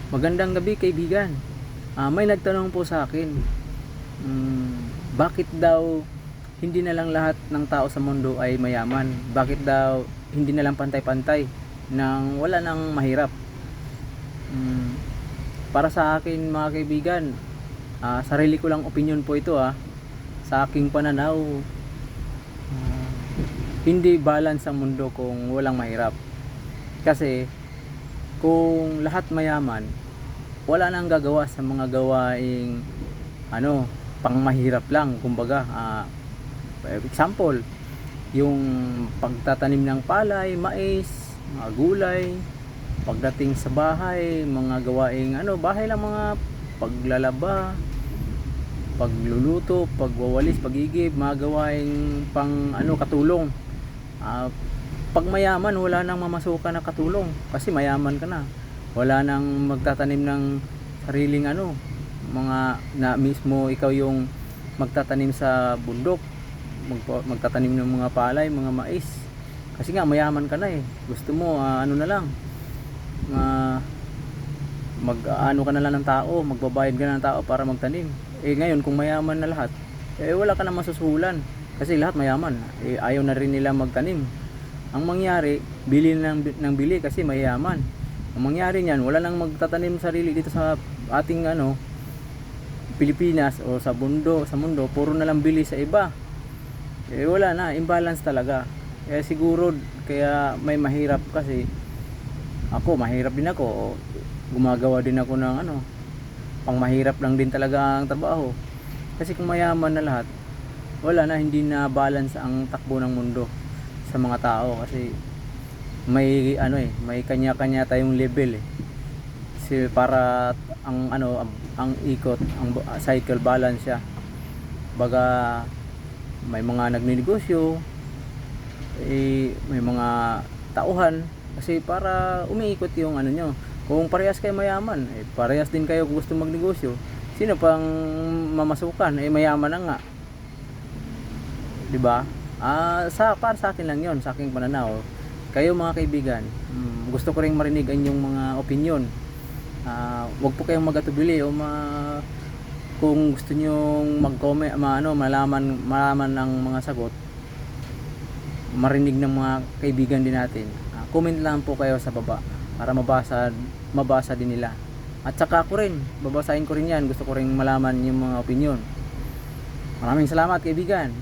Magandang gabi kaibigan. May nagtanong po sa akin, bakit daw hindi na lang lahat ng tao sa mundo ay mayaman? Bakit daw hindi na lang pantay-pantay nang wala nang mahirap? Mm, para sa akin mga kaibigan, sarili ko lang opinion po ito. Sa aking pananaw, ah, hindi balance ang mundo kung walang mahirap. Kasi kung lahat mayaman, wala nang gagawa sa mga gawaing pangmahirap lang, kumbaga. Example, yung pagtatanim ng palay, mais, mga gulay. Pagdating sa bahay, mga gawaing bahay lang, mga paglalaba, pagluluto, pagwawalis, pagigib, mga gawaing pang katulong. Pag mayaman, wala nang mamasukan na katulong kasi mayaman ka na. Wala nang magtatanim ng sariling mga na mismo ikaw yung magtatanim sa bundok, magtatanim ng mga palay, mga mais. Kasi nga mayaman ka na eh. Gusto mo na lang, ka na lang ng tao, magbabayad ka na ng tao para magtanim. Ngayon kung mayaman na lahat, wala ka na masusuhulan kasi lahat mayaman. Ayaw na rin nila magtanim. Ang mangyari, bili ng bili kasi mayaman. Ang mangyari niyan, wala nang magtatanim sarili dito sa ating Pilipinas o sa mundo, puro na lang bili sa iba. Wala na, imbalance talaga. Siguro kaya may mahirap kasi ako, mahirap din ako. Gumagawa din ako ng pang mahirap lang din talaga ang trabaho. Kasi kung mayaman na lahat, wala na, hindi na balance ang takbo ng mundo sa mga tao kasi may may kanya-kanya tayong level eh. Kasi para ang ikot, ang cycle balance siya. Baga may mga nagnenegosyo, may mga tauhan kasi para umiikot yung nyo. Kung parehas kayo mayaman, parehas din kayo gusto magnegosyo. Sino pang mamasukan? Mayaman na nga. 'Di ba? Para sa akin lang 'yon, sa aking pananaw. Kayo mga kaibigan, gusto ko ring marinig ang inyong mga opinion. Wag po kayong magatubili o kung gusto niyo mag-comment, malaman ng mga sagot, marinig ng mga kaibigan din natin. Comment lang po kayo sa baba para mabasa din nila. At saka ako rin, babasahin ko rin 'yan. Gusto ko ring malaman yung mga opinion. Maraming salamat kaibigan.